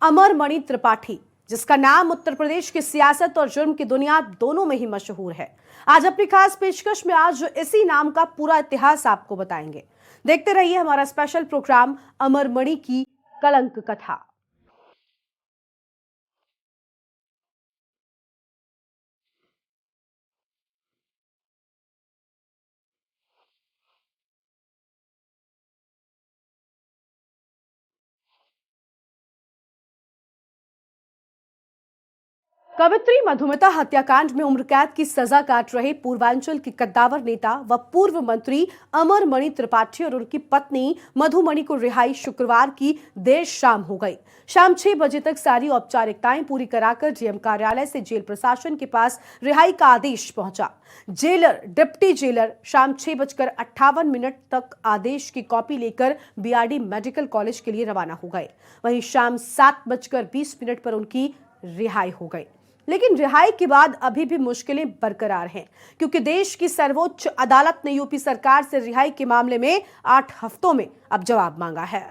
अमरमणि त्रिपाठी, जिसका नाम उत्तर प्रदेश की सियासत और जुर्म की दुनिया दोनों में ही मशहूर है। आज अपनी खास पेशकश में आज इसी नाम का पूरा इतिहास आपको बताएंगे। देखते रहिए हमारा स्पेशल प्रोग्राम अमरमणि की कलंक कथा। कवित्री मधुमिता हत्याकांड में उम्र कैद की सजा काट रहे पूर्वांचल के कद्दावर नेता व पूर्व मंत्री अमरमणि त्रिपाठी और उनकी पत्नी मधुमणि को रिहाई शुक्रवार की देर शाम हो गई। शाम 6 बजे तक सारी औपचारिकताएं पूरी कराकर डीएम कार्यालय से जेल प्रशासन के पास रिहाई का आदेश पहुंचा। जेलर डिप्टी जेलर शाम 6:58 तक आदेश की कॉपी लेकर बीआरडी मेडिकल कॉलेज के लिए रवाना हो गए। वहीं शाम 7:20 पर उनकी रिहाई हो गई। लेकिन रिहाई के बाद अभी भी मुश्किलें बरकरार हैं, क्योंकि देश की सर्वोच्च अदालत ने यूपी सरकार से रिहाई के मामले में 8 हफ्तों में अब जवाब मांगा है।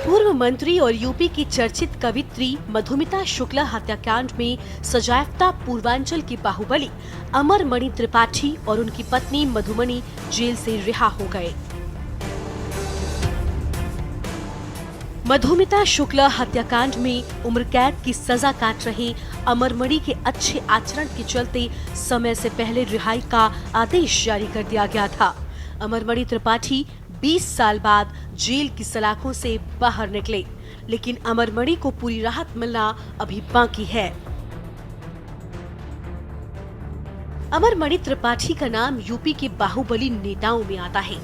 पूर्व मंत्री और यूपी की चर्चित कवित्री मधुमिता शुक्ला हत्याकांड में सजायाफ्ता पूर्वांचल की बाहुबली अमरमणि त्रिपाठी और उनकी पत्नी मधुमणि जेल से रिहा हो गए। मधुमिता शुक्ला हत्याकांड में उम्र कैद की सजा काट रहे अमरमणि के अच्छे आचरण के चलते समय से पहले रिहाई का आदेश जारी कर दिया गया था। अमरमणि त्रिपाठी 20 साल बाद जेल की सलाखों से बाहर निकले, लेकिन अमरमणि को पूरी राहत मिलना अभी बाकी है। अमरमणि त्रिपाठी का नाम यूपी के बाहुबली नेताओं में आता है।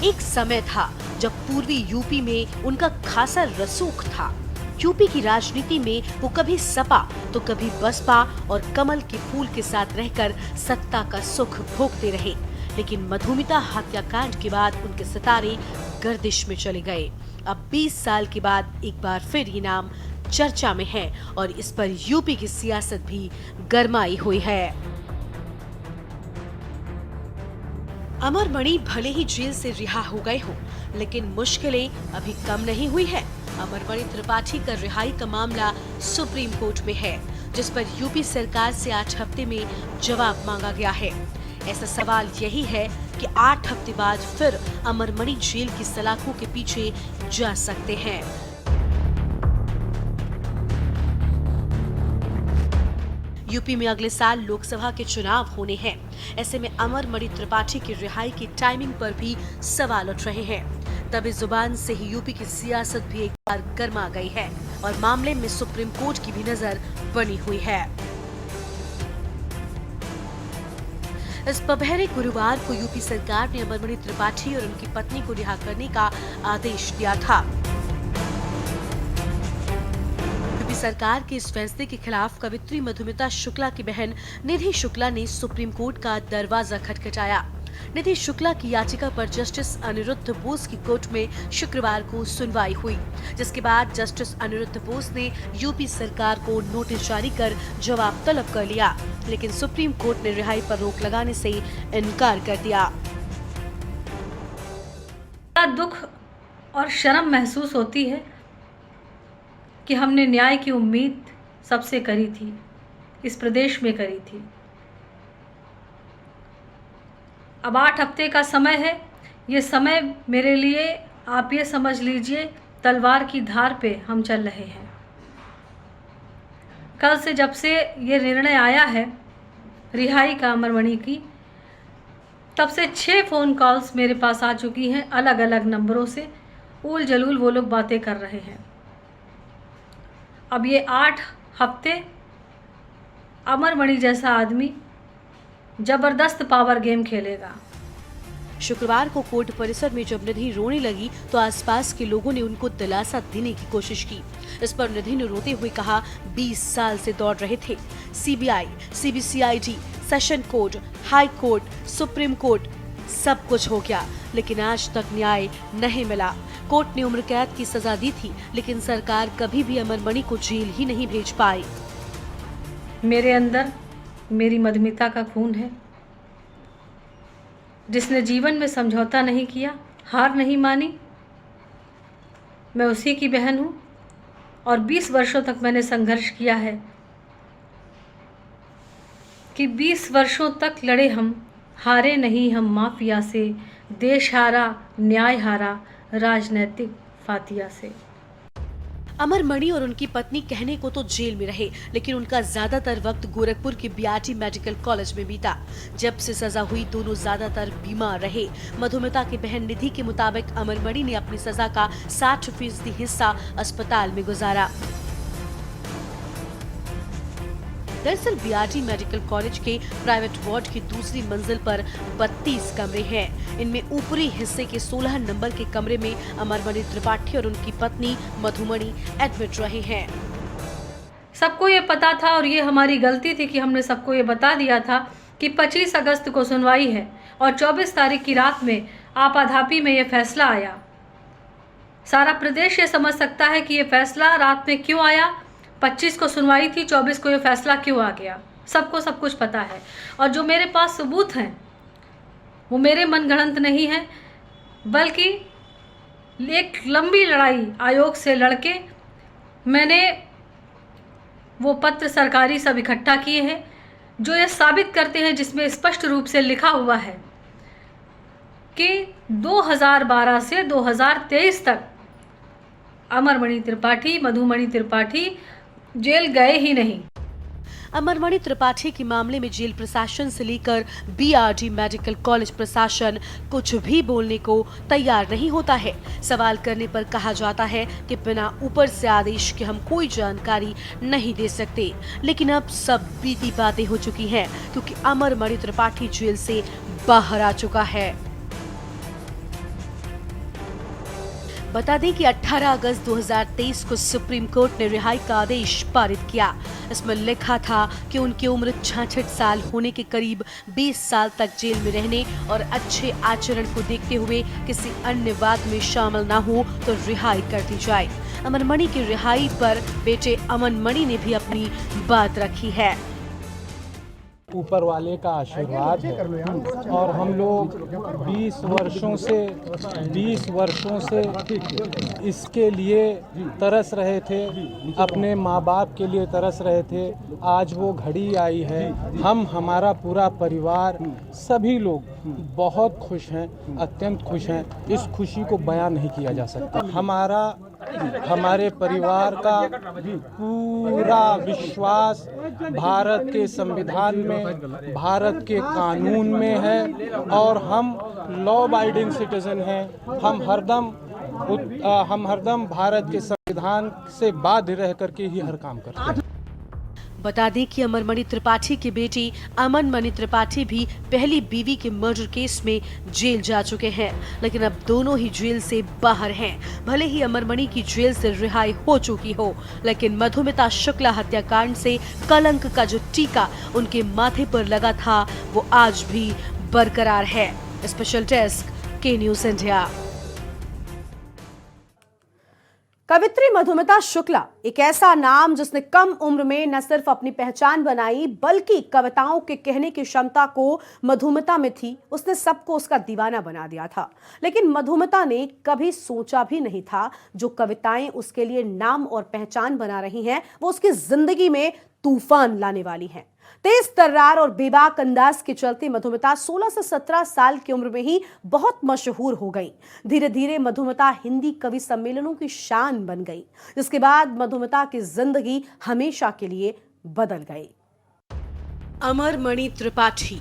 एक समय था जब पूर्वी यूपी में उनका खासा रसूख था। यूपी की राजनीति में वो कभी सपा तो कभी बसपा और कमल के फूल के साथ रहकर सत्ता का सुख भोगते रहे। लेकिन मधुमिता हत्याकांड के बाद उनके सितारे गर्दिश में चले गए। अब 20 साल के बाद एक बार फिर ये नाम चर्चा में है और इस पर यूपी की सियासत भी गरमाई हुई है। अमरमणि भले ही जेल से रिहा हो गए हो, लेकिन मुश्किलें अभी कम नहीं हुई है। अमरमणि त्रिपाठी का रिहाई का मामला सुप्रीम कोर्ट में है, जिस पर यूपी सरकार से 8 हफ्ते में जवाब मांगा गया है। ऐसा सवाल यही है कि 8 हफ्ते बाद फिर अमरमणि जेल की सलाखों के पीछे जा सकते हैं। यूपी में अगले साल लोकसभा के चुनाव होने हैं। ऐसे में अमरमणि त्रिपाठी की रिहाई की टाइमिंग पर भी सवाल उठ रहे हैं। तब इस जुबान से ही यूपी की सियासत भी एक बार गर्मा गई है और मामले में सुप्रीम कोर्ट की भी नजर बनी हुई है। इस पहले गुरुवार को यूपी सरकार ने अमरमणि त्रिपाठी और उनकी पत्नी को रिहा करने का आदेश दिया था। यूपी सरकार के इस फैसले के खिलाफ कवित्री मधुमिता शुक्ला की बहन निधि शुक्ला ने सुप्रीम कोर्ट का दरवाजा खटखटाया। निधि शुक्ला की याचिका पर जस्टिस अनिरुद्ध बोस की कोर्ट में शुक्रवार को सुनवाई हुई, जिसके बाद जस्टिस अनिरुद्ध बोस ने यूपी सरकार को नोटिस जारी कर जवाब तलब कर लिया, लेकिन सुप्रीम कोर्ट ने रिहाई पर रोक लगाने से इनकार कर दिया। दुख और शर्म महसूस होती है कि हमने न्याय की उम्मीद सबसे करी थी, इस प्रदेश में करी थी। अब 8 हफ्ते का समय है। ये समय मेरे लिए आप ये समझ लीजिए तलवार की धार पे हम चल रहे हैं। कल से जब से ये निर्णय आया है रिहाई का अमरमणि की, तब से 6 फ़ोन कॉल्स मेरे पास आ चुकी हैं अलग अलग नंबरों से। उल जलूल वो लोग बातें कर रहे हैं। अब ये 8 हफ्ते अमरमणि जैसा आदमी जबरदस्त पावर गेम खेलेगा। शुक्रवार को कोर्ट परिसर में जब निधि रोने लगी तो आसपास के लोगों ने उनको दिलासा देने की कोशिश की। इस पर निधि ने रोते हुए कहा, 20 साल से दौड़ रहे थे। CBI, CBCID, session court, high court, supreme court, सब कुछ हो गया, लेकिन आज तक न्याय नहीं मिला। कोर्ट ने उम्र कैद की सजा दी थी, लेकिन सरकार कभी भी अमरमणि को जेल ही नहीं भेज पाई। मेरे अंदर मेरी मधुमिता का खून है। जिसने जीवन में समझौता नहीं किया, हार नहीं मानी, मैं उसी की बहन हूँ। और 20 वर्षों तक मैंने संघर्ष किया है कि 20 वर्षों तक लड़े हम, हारे नहीं हम माफिया से, देश हारा, न्याय हारा, राजनैतिक फातिया से। अमर मणि और उनकी पत्नी कहने को तो जेल में रहे, लेकिन उनका ज्यादातर वक्त गोरखपुर के बीआरटी मेडिकल कॉलेज में बीता। जब से सजा हुई दोनों ज्यादातर बीमार रहे। मधुमिता की बहन निधि के मुताबिक अमर मणि ने अपनी सजा का 60% हिस्सा अस्पताल में गुजारा। दरअसल बीआरटी मेडिकल कॉलेज के प्राइवेट वार्ड की दूसरी मंजिल पर 32 कमरे हैं। इनमें ऊपरी हिस्से के 16 नंबर के कमरे में अमर मणि त्रिपाठी और उनकी पत्नी मधुमणि एडमिट रहे हैं। सबको ये पता था और ये हमारी गलती थी कि हमने सबको ये बता दिया था कि 25 अगस्त को सुनवाई है और 24 तारीख की रात में आपाधापी में ये फैसला आया। सारा प्रदेश ये समझ सकता है कि ये फैसला रात में क्यों आया। 25 को सुनवाई थी, 24 को ये फैसला क्यों आ गया, सबको सब कुछ पता है। और जो मेरे पास सबूत हैं वो मेरे मनगढ़ंत नहीं है, बल्कि एक लंबी लड़ाई आयोग से लड़के मैंने वो पत्र सरकारी सब इकट्ठा किए हैं जो ये साबित करते हैं, जिसमें स्पष्ट रूप से लिखा हुआ है कि 2012 से 2023 तक अमर मणि त्रिपाठी, मधुमणि त्रिपाठी जेल गए ही नहीं। अमर मणि त्रिपाठी के मामले में जेल प्रशासन से लेकर बीआरटी मेडिकल कॉलेज प्रशासन कुछ भी बोलने को तैयार नहीं होता है। सवाल करने पर कहा जाता है कि बिना ऊपर से आदेश के हम कोई जानकारी नहीं दे सकते। लेकिन अब सब बीती बातें हो चुकी हैं, क्योंकि अमर मणि त्रिपाठी जेल से बाहर आ चुका है। बता दें कि 18 अगस्त 2023 को सुप्रीम कोर्ट ने रिहाई का आदेश पारित किया। इसमें लिखा था कि उनकी उम्र 66 साल होने के करीब 20 साल तक जेल में रहने और अच्छे आचरण को देखते हुए किसी अन्य वाद में शामिल न हो तो रिहाई कर दी जाए। अमर मणि की रिहाई पर बेटे अमन मणि ने भी अपनी बात रखी है। ऊपर वाले का आशीर्वाद है और हम लोग 20 वर्षों से इसके लिए तरस रहे थे, अपने माँ बाप के लिए तरस रहे थे। आज वो घड़ी आई है। हम, हमारा पूरा परिवार, सभी लोग बहुत खुश हैं, अत्यंत खुश हैं। इस खुशी को बयान नहीं किया जा सकता। हमारे परिवार का पूरा विश्वास भारत के संविधान में, भारत के कानून में है और हम लॉ अबाइडिंग सिटीजन हैं। हम हरदम भारत के संविधान से बाध्य रह करके ही हर काम करते हैं। बता दें कि अमर मणि त्रिपाठी के बेटे अमन मणि त्रिपाठी भी पहली बीवी के मर्डर केस में जेल जा चुके हैं, लेकिन अब दोनों ही जेल से बाहर हैं। भले ही अमर मणि की जेल से रिहाई हो चुकी हो, लेकिन मधुमिता शुक्ला हत्याकांड से कलंक का जो टीका उनके माथे पर लगा था वो आज भी बरकरार है। स्पेशल डेस्क, के न्यूज़ इंडिया। कवित्री मधुमिता शुक्ला एक ऐसा नाम जिसने कम उम्र में न सिर्फ अपनी पहचान बनाई, बल्कि कविताओं के कहने की क्षमता को मधुमिता में थी। उसने सबको उसका दीवाना बना दिया था। लेकिन मधुमिता ने कभी सोचा भी नहीं था जो कविताएं उसके लिए नाम और पहचान बना रही हैं, वो उसकी जिंदगी में तूफान लाने वाली हैं। तेज तर्रार और बेबाक अंदाज के चलते मधुमिता 16 से 17 साल की उम्र में ही बहुत मशहूर हो गई। धीरे धीरे मधुमिता हिंदी कवि सम्मेलनों की शान बन गई, जिसके बाद मधुमिता की जिंदगी हमेशा के लिए बदल गई। अमर मणि त्रिपाठी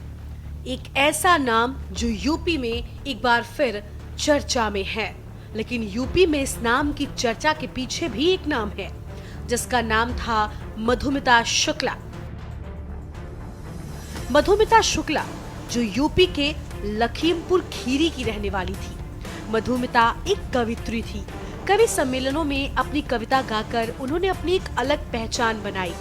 एक ऐसा नाम जो यूपी में एक बार फिर चर्चा में है, लेकिन यूपी में इस नाम की चर्चा के पीछे भी एक नाम है जिसका नाम था मधुमिता शुक्ला। मधुमिता शुक्ला जो यूपी के लखीमपुर खीरी की रहने वाली थी। मधुमिता एक कवित्री थी। कवि सम्मेलनों में अपनी कविता गाकर उन्होंने अपनी एक अलग पहचान बनाई।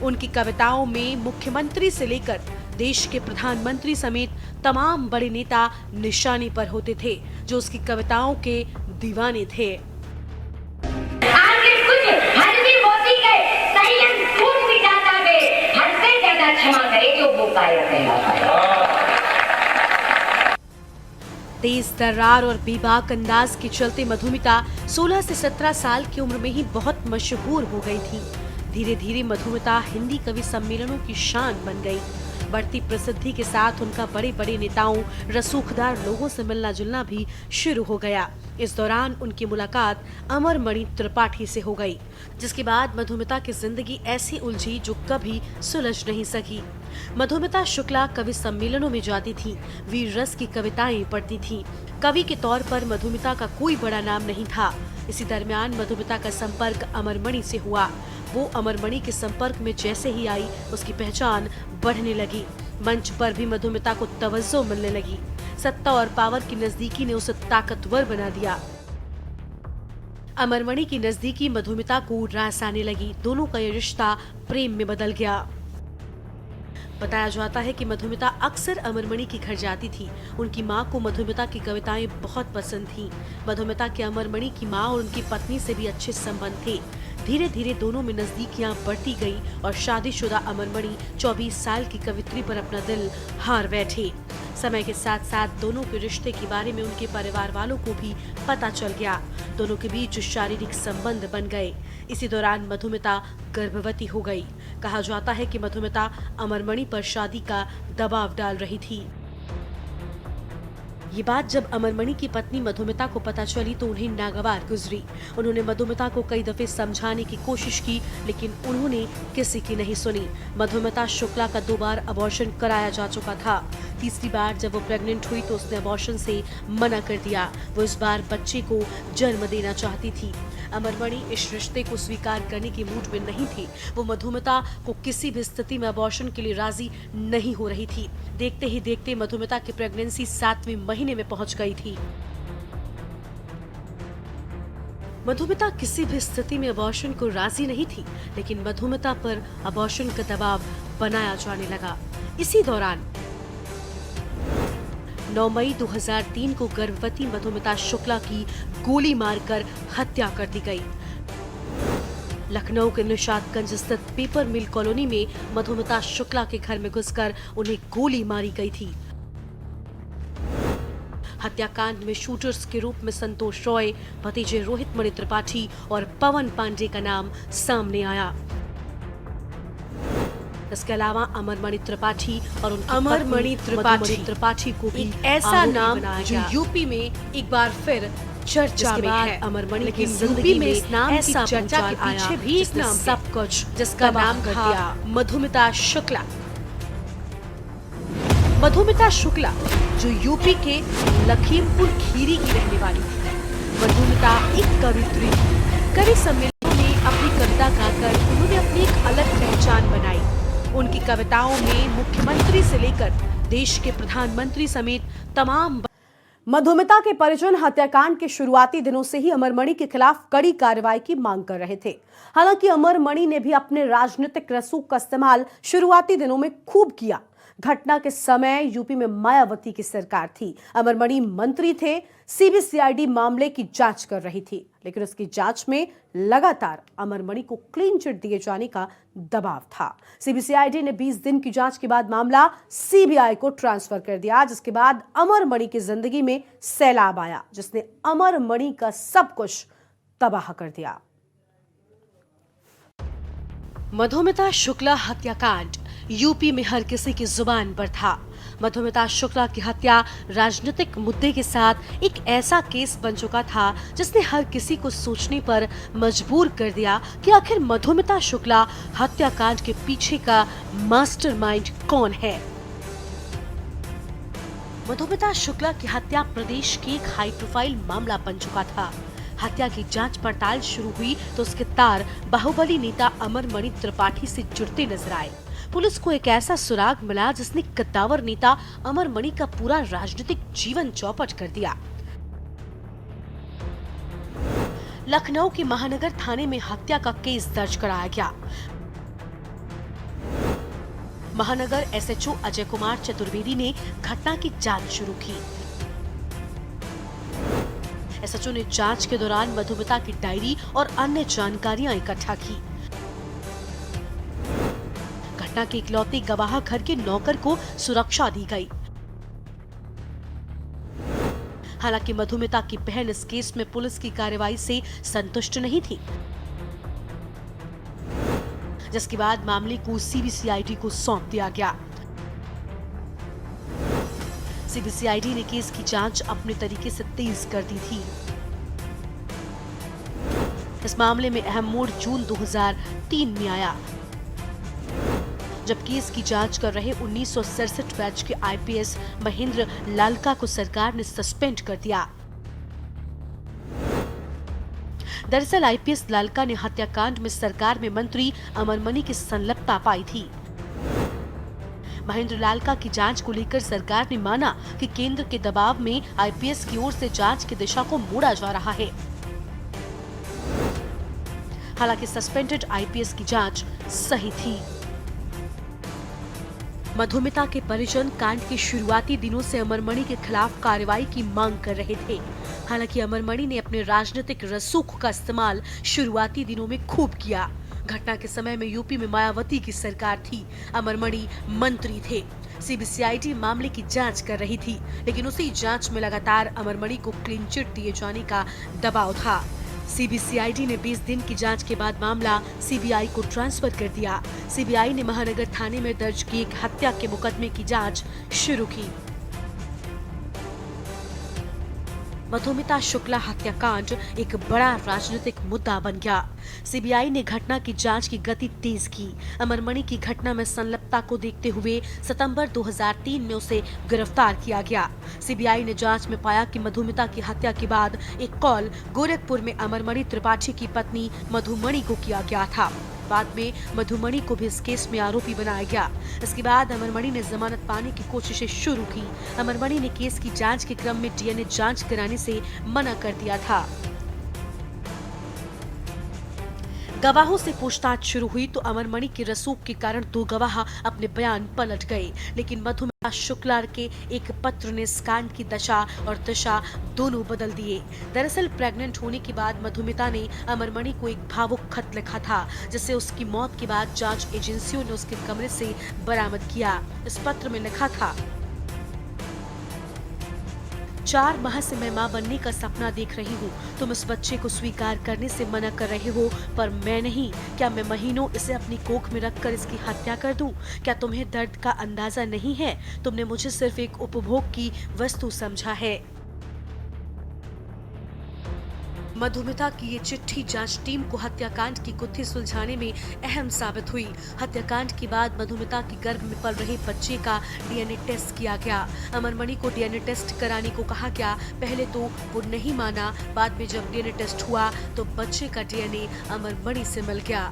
उनकी कविताओं में मुख्यमंत्री से लेकर देश के प्रधानमंत्री समेत तमाम बड़े नेता निशाने पर होते थे, जो उसकी कविताओं के दीवाने थे। तेज तर्रार और बेबाक अंदाज के चलते मधुमिता 16 से 17 साल की उम्र में ही बहुत मशहूर हो गई थी। धीरे धीरे मधुमिता हिंदी कवि सम्मेलनों की शान बन गई। बढ़ती प्रसिद्धि के साथ उनका बड़े बड़े नेताओं, रसूखदार लोगों से मिलना जुलना भी शुरू हो गया। इस दौरान उनकी मुलाकात अमरमणि त्रिपाठी से हो गई, जिसके बाद मधुमिता की जिंदगी ऐसी उलझी जो कभी सुलझ नहीं सकी। मधुमिता शुक्ला कवि सम्मेलनों में जाती थी, वीर रस की कविताएं पढ़ती थी। कवि के तौर पर मधुमिता का कोई बड़ा नाम नहीं था। इसी दरमियान मधुमिता का संपर्क अमरमणि से हुआ। वो अमरमणि के संपर्क में जैसे ही आई, उसकी पहचान बढ़ने लगी। मंच पर भी मधुमिता को तवज्जो मिलने लगी। सत्ता और पावर की नजदीकी ने उसे ताकतवर बना दिया। अमरमणि की नजदीकी मधुमिता को रास आने लगी। दोनों का ये रिश्ता प्रेम में बदल गया। बताया जाता है कि मधुमिता अक्सर अमरमणि के घर जाती थी। उनकी मां को मधुमिता की कविताएं बहुत पसंद थीं। मधुमिता के अमरमणि की मां और उनकी पत्नी से भी अच्छे संबंध थे। धीरे धीरे दोनों में नजदीकियां बढ़ती गई और शादीशुदा अमरमणि 24 साल की कवित्री पर अपना दिल हार बैठे। समय के साथ साथ दोनों के रिश्ते के बारे में उनके परिवार वालों को भी पता चल गया। दोनों के बीच शारीरिक संबंध बन गए। इसी दौरान मधुमिता गर्भवती हो गई। कहा जाता है कि मधुमिता अमरमणि पर शादी का दबाव डाल रही थी। ये बात जब अमरमणि की पत्नी मधुमिता को पता चली तो उन्हें नागवार गुजरी। उन्होंने मधुमिता को कई दफे समझाने की कोशिश की, लेकिन उन्होंने किसी की नहीं सुनी। मधुमिता शुक्ला का 2 बार अबॉर्शन कराया जा चुका था। तीसरी बार जब वो प्रेग्नेंट हुई तो उसने अबॉर्शन से मना कर दिया। वो इस बार बच्चे को जन्म देना चाहती थी। अमरमणि इस रिश्ते को स्वीकार करने की मूड में नहीं थी। वो मधुमिता को किसी भी स्थिति में अबॉर्शन के लिए राजी नहीं हो रही थी। देखते ही देखते मधुमिता की प्रेगनेंसी 7वें महीने में पहुंच गई थी। मधुमिता किसी भी स्थिति में अबॉर्शन को राजी नहीं थी, लेकिन मधुमिता पर अबॉर्शन का दबाव बनाया जाने लगा। इसी दौरान 9 मई 2003 को गर्भवती मधुमिता शुक्ला की गोली मारकर हत्या कर दी गई। लखनऊ के निशादगंज स्थित पेपर मिल कॉलोनी में मधुमिता शुक्ला के घर में घुसकर उन्हें गोली मारी गई थी। हत्याकांड में शूटर्स के रूप में संतोष रॉय, भतीजे रोहित मणि त्रिपाठी और पवन पांडे का नाम सामने आया। इसके अलावा अमरमणि त्रिपाठी और अमरमणि त्रिपाठी को भी ऐसा नाम जो यूपी में एक बार फिर चर्चा में है। अमरमणि की जिंदगी में इस नाम की चर्चा के पीछे भी एक नाम सब कुछ जिसका नाम था मधुमिता शुक्ला। मधुमिता शुक्ला जो यूपी के लखीमपुर खीरी की रहने वाली थी। मधुमिता एक कवित्री थी। कवि सम्मेलनों में अपनी कविता गाकर उन्होंने अपनी एक अलग पहचान बनाई। उनकी कविताओं में मुख्यमंत्री से लेकर देश के प्रधानमंत्री समेत तमाम मधुमिता के परिजन हत्याकांड के शुरुआती दिनों से ही अमरमणि के खिलाफ कड़ी कार्रवाई की मांग कर रहे थे। हालांकि अमरमणि ने भी अपने राजनीतिक रसूख का इस्तेमाल शुरुआती दिनों में खूब किया। घटना के समय यूपी में मायावती की सरकार थी। अमरमणि मंत्री थे। सीबीसीआईडी मामले की जांच कर रही थी, लेकिन उसकी जांच में लगातार अमरमणि को क्लीन चिट दिए जाने का दबाव था। सीबीसीआईडी ने 20 दिन की जांच के बाद मामला सीबीआई को ट्रांसफर कर दिया, जिसके बाद अमरमणि की जिंदगी में सैलाब आया, जिसने अमरमणि का सब कुछ तबाह कर दिया। मधुमिता शुक्ला हत्याकांड यूपी में हर किसी की जुबान पर था। मधुमिता शुक्ला की हत्या राजनीतिक मुद्दे के साथ एक ऐसा केस बन चुका था जिसने हर किसी को सोचने पर मजबूर कर दिया कि आखिर मधुमिता शुक्ला हत्याकांड के पीछे का मास्टरमाइंड कौन है। मधुमिता शुक्ला की हत्या प्रदेश की एक हाई प्रोफाइल मामला बन चुका था। हत्या की जांच पड़ताल शुरू हुई तो उसके तार बाहुबली नेता अमरमणि त्रिपाठी से जुड़ते नजर आए। पुलिस को एक ऐसा सुराग मिला जिसने कद्दावर नेता अमरमणि का पूरा राजनीतिक जीवन चौपट कर दिया। लखनऊ के महानगर थाने में हत्या का केस दर्ज कराया गया। महानगर एसएचओ अजय कुमार चतुर्वेदी ने घटना की जांच शुरू की। एसएचओ ने जांच के दौरान मधुमिता की डायरी और अन्य जानकारियां इकट्ठा की। घटना के इकलौते गवाह घर के नौकर को सुरक्षा दी गई। हालांकि मधुमिता की बहन इस केस में पुलिस की कार्रवाई से संतुष्ट नहीं थी, जिसके बाद मामले को सीबीसीआईडी को सौंप दिया गया। सीबीसीआईडी ने केस की जांच अपने तरीके से तेज कर दी थी। इस मामले में अहम मोड़ जून 2003 में आया, जब केस की जांच कर रहे 1967 बैच के आईपीएस महेंद्र लालका को सरकार ने सस्पेंड कर दिया। दरअसल आईपीएस लालका ने हत्याकांड में सरकार में मंत्री अमरमणि की संलिप्तता पाई थी। महेंद्र लालका की जांच को लेकर सरकार ने माना कि केंद्र के दबाव में आईपीएस की ओर से जांच की दिशा को मोड़ा जा रहा है। हालांकि सस्पेंडेड आईपीएस की जांच सही थी। मधुमिता के परिजन कांड के शुरुआती दिनों से अमरमणि के खिलाफ कार्रवाई की मांग कर रहे थे। हालांकि अमरमणि ने अपने राजनीतिक रसूख का इस्तेमाल शुरुआती दिनों में खूब किया। घटना के समय में यूपी में मायावती की सरकार थी, अमरमणि मंत्री थे। सीबीसीआईडी मामले की जांच कर रही थी, लेकिन उसी जांच में लगातार अमरमणि को क्लीन चिट दिए जाने का दबाव था। सीबीसीआईडी ने 20 दिन की जांच के बाद मामला सीबीआई को ट्रांसफर कर दिया। सीबीआई ने महानगर थाने में दर्ज की एक हत्या के मुकदमे की जांच शुरू की। मधुमिता शुक्ला हत्याकांड एक बड़ा राजनीतिक मुद्दा बन गया। सीबीआई ने घटना की जांच की गति तेज की। अमरमणि की घटना में संलिप्तता को देखते हुए सितंबर 2003 में उसे गिरफ्तार किया गया। सीबीआई ने जांच में पाया कि मधुमिता की हत्या के बाद एक कॉल गोरखपुर में अमरमणि त्रिपाठी की पत्नी मधुमणि को किया गया था। बाद में मधुमणि को भी इस केस में आरोपी बनाया गया। इसके बाद अमरमणि ने जमानत पाने की कोशिशें शुरू की। अमरमणि ने केस की जांच के क्रम में डीएनए जांच कराने से मना कर दिया था। गवाहों से पूछताछ शुरू हुई तो अमरमणि के रसूख के कारण 2 गवाह अपने बयान पलट गए, लेकिन मधुमिता शुक्ला के एक पत्र ने इस कांड की दशा और दिशा दोनों बदल दिए। दरअसल प्रेग्नेंट होने के बाद मधुमिता ने अमरमणि को एक भावुक खत लिखा था, जिसे उसकी मौत के बाद जांच एजेंसियों ने उसके कमरे से बरामद किया। इस पत्र में लिखा था, 4 माह से मैं मां बनने का सपना देख रही हूँ। तुम इस बच्चे को स्वीकार करने से मना कर रहे हो, पर मैं नहीं। क्या मैं महीनों इसे अपनी कोख में रखकर इसकी हत्या कर दूं? क्या तुम्हें दर्द का अंदाजा नहीं है? तुमने मुझे सिर्फ एक उपभोग की वस्तु समझा है। मधुमिता की ये चिट्ठी जांच टीम को हत्याकांड की गुत्थी सुलझाने में अहम साबित हुई। हत्याकांड के बाद मधुमिता के गर्भ में पल रहे बच्चे का डीएनए टेस्ट किया गया। अमरमणि को डीएनए टेस्ट कराने को कहा गया। पहले तो वो नहीं माना, बाद में जब डीएनए टेस्ट हुआ तो बच्चे का डीएनए अमरमणि से मिल गया।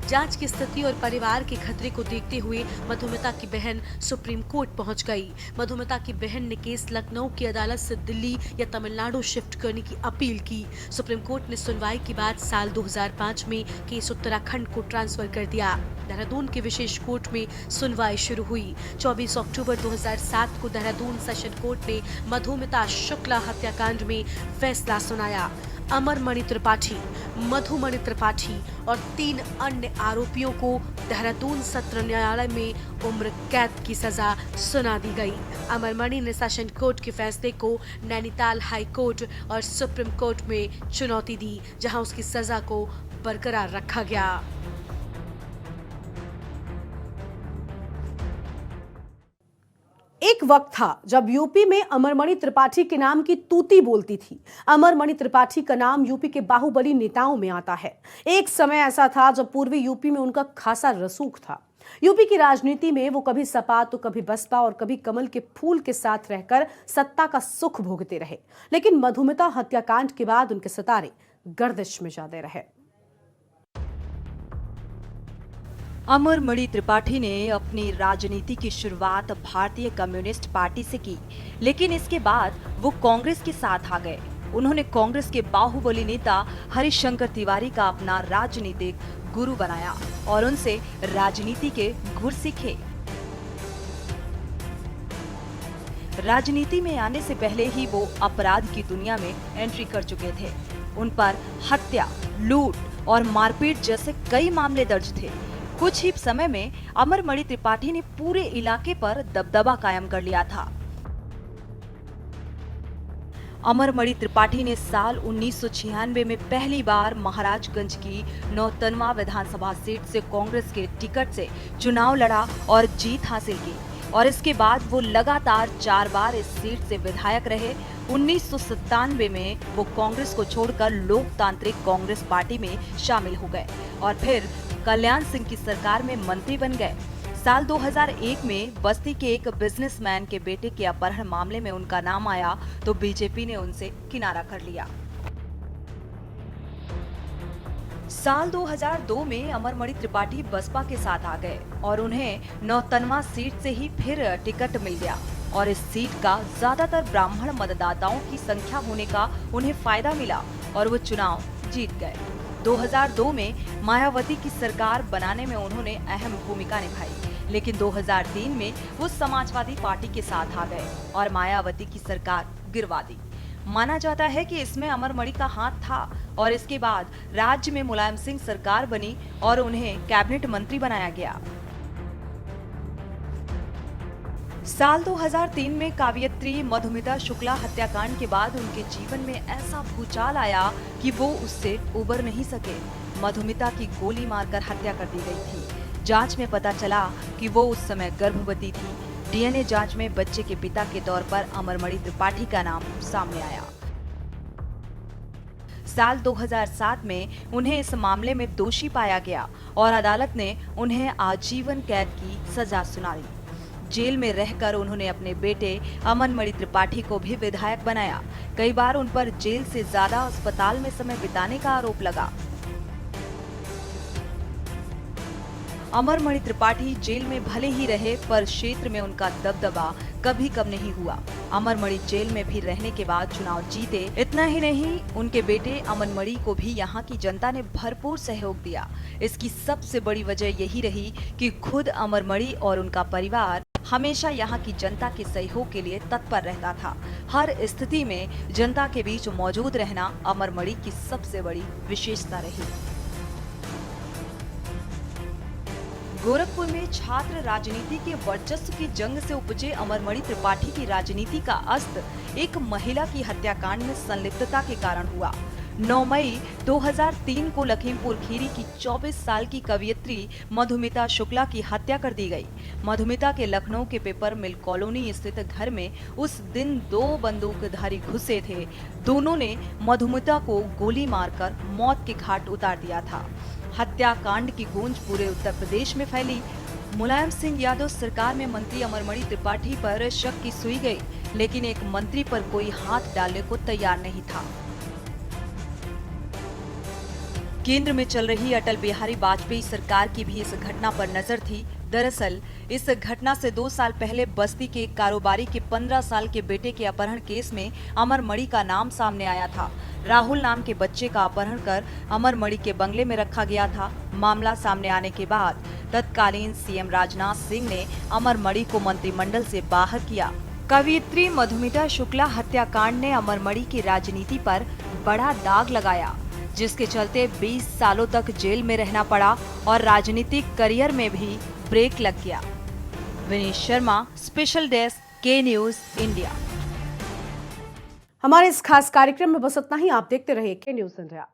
जांच की स्थिति और परिवार के खतरे को देखते हुए मधुमिता की बहन सुप्रीम कोर्ट पहुंच गई। मधुमिता की बहन ने केस लखनऊ की अदालत से दिल्ली या तमिलनाडु शिफ्ट करने की अपील की। सुप्रीम कोर्ट ने सुनवाई के बाद साल 2005 में केस उत्तराखंड को ट्रांसफर कर दिया। देहरादून के विशेष कोर्ट में सुनवाई शुरू हुई। 24 अक्टूबर 2007 को देहरादून सेशन कोर्ट ने मधुमिता शुक्ला हत्याकांड में फैसला सुनाया। अमरमणि त्रिपाठी, मधुमणि त्रिपाठी और 3 अन्य आरोपियों को देहरादून सत्र न्यायालय में उम्र कैद की सजा सुना दी गई। अमरमणि ने सेशन कोर्ट के फैसले को नैनीताल हाई कोर्ट और सुप्रीम कोर्ट में चुनौती दी, जहां उसकी सजा को बरकरार रखा गया। एक वक्त था जब यूपी में अमरमणि त्रिपाठी के नाम की तूती बोलती थी। अमरमणि त्रिपाठी का नाम यूपी के बाहुबली नेताओं में आता है। एक समय ऐसा था जब पूर्वी यूपी में उनका खासा रसूख था। यूपी की राजनीति में वो कभी सपा तो कभी बसपा और कभी कमल के फूल के साथ रहकर सत्ता का सुख भोगते रहे। लेकिन मधुमिता हत्याकांड के बाद उनके सितारे गर्दिश में जाते रहे। अमरमणि त्रिपाठी ने अपनी राजनीति की शुरुआत भारतीय कम्युनिस्ट पार्टी से की, लेकिन इसके बाद वो कांग्रेस के साथ आ गए। उन्होंने कांग्रेस के बाहुबली नेता हरिशंकर तिवारी का अपना राजनीतिक गुरु बनाया और उनसे राजनीति के गुर सीखे। राजनीति में आने से पहले ही वो अपराध की दुनिया में एंट्री कर चुके थे। उन पर हत्या, लूट और मारपीट जैसे कई मामले दर्ज थे। कुछ ही समय में अमरमणि त्रिपाठी ने पूरे इलाके पर दबदबा कायम कर लिया था। अमरमणि त्रिपाठी ने साल 1996 में पहली बार महाराजगंज की नौतनवा विधानसभा सीट से कांग्रेस के टिकट से चुनाव लड़ा और जीत हासिल की और इसके बाद वो लगातार 4 बार इस सीट से विधायक रहे। 1997 में वो कांग्रेस को छोड़कर लोकतांत्रिक कांग्रेस पार्टी में शामिल हो गए और फिर कल्याण सिंह की सरकार में मंत्री बन गए। साल 2001 में बस्ती के एक बिजनेसमैन के बेटे के अपहरण मामले में उनका नाम आया तो बीजेपी ने उनसे किनारा कर लिया। साल 2002 में अमरमणि त्रिपाठी बसपा के साथ आ गए और उन्हें नौतनवा सीट से ही फिर टिकट मिल गया और इस सीट का ज्यादातर ब्राह्मण मतदाताओं की संख्या होने का उन्हें फायदा मिला और वो चुनाव जीत गए। 2002 में मायावती की सरकार बनाने में उन्होंने अहम भूमिका निभाई, लेकिन 2003 में वो समाजवादी पार्टी के साथ आ गए और मायावती की सरकार गिरवा दी। माना जाता है कि इसमें अमरमणि का हाथ था और इसके बाद राज्य में मुलायम सिंह सरकार बनी और उन्हें कैबिनेट मंत्री बनाया गया। साल 2003 में काव्यत्री मधुमिता शुक्ला हत्याकांड के बाद उनके जीवन में ऐसा भूचाल आया कि वो उससे उबर नहीं सके। मधुमिता की गोली मारकर हत्या कर दी गई थी। जांच में पता चला कि वो उस समय गर्भवती थी। डीएनए जांच में बच्चे के पिता के तौर पर अमरमणि त्रिपाठी का नाम सामने आया। साल 2007 में उन्हें इस मामले में दोषी पाया गया और अदालत ने उन्हें आजीवन कैद की सजा सुनाई। जेल में रहकर उन्होंने अपने बेटे अमरमणि त्रिपाठी को भी विधायक बनाया। कई बार उन पर जेल से ज्यादा अस्पताल में समय बिताने का आरोप लगा। अमरमणि त्रिपाठी जेल में भले ही रहे पर क्षेत्र में उनका दबदबा कभी कम नहीं हुआ। अमरमणि जेल में भी रहने के बाद चुनाव जीते। इतना ही नहीं, उनके बेटे अमरमणि को भी यहाँ की जनता ने भरपूर सहयोग दिया। इसकी सबसे बड़ी वजह यही रही कि खुद अमरमणि और उनका परिवार हमेशा यहाँ की जनता के सहयोग के लिए तत्पर रहता था। हर स्थिति में जनता के बीच मौजूद रहना अमरमणि की सबसे बड़ी विशेषता रही। गोरखपुर में छात्र राजनीति के वर्चस्व की जंग से उपजे अमरमणि त्रिपाठी की राजनीति का अस्त एक महिला की हत्याकांड में संलिप्तता के कारण हुआ। 9 मई 2003 को लखीमपुर खीरी की 24 साल की कवयित्री मधुमिता शुक्ला की हत्या कर दी गई। मधुमिता के लखनऊ के पेपर मिल कॉलोनी स्थित घर में उस दिन 2 बंदूकधारी घुसे थे। दोनों ने मधुमिता को गोली मारकर मौत के घाट उतार दिया था। हत्याकांड की गूंज पूरे उत्तर प्रदेश में फैली। मुलायम सिंह यादव सरकार में मंत्री अमरमणि त्रिपाठी पर शक की सुई गई, लेकिन एक मंत्री पर कोई हाथ डालने को तैयार नहीं था। केंद्र में चल रही अटल बिहारी वाजपेयी सरकार की भी इस घटना पर नजर थी। दरअसल इस घटना से 2 साल पहले बस्ती के एक कारोबारी के 15 साल के बेटे के अपहरण केस में अमरमणि का नाम सामने आया था। राहुल नाम के बच्चे का अपहरण कर अमरमणि के बंगले में रखा गया था। मामला सामने आने के बाद तत्कालीन सीएम राजनाथ सिंह ने अमरमणि को मंत्रिमंडल से बाहर किया। कवयित्री मधुमिता शुक्ला हत्याकांड ने अमरमणि की राजनीति पर बड़ा दाग लगाया, जिसके चलते 20 सालों तक जेल में रहना पड़ा और राजनीतिक करियर में भी ब्रेक लग गया। विनीत शर्मा, स्पेशल डेस्क, के न्यूज इंडिया। हमारे इस खास कार्यक्रम में बस इतना ही। आप देखते रहिए के न्यूज इंडिया।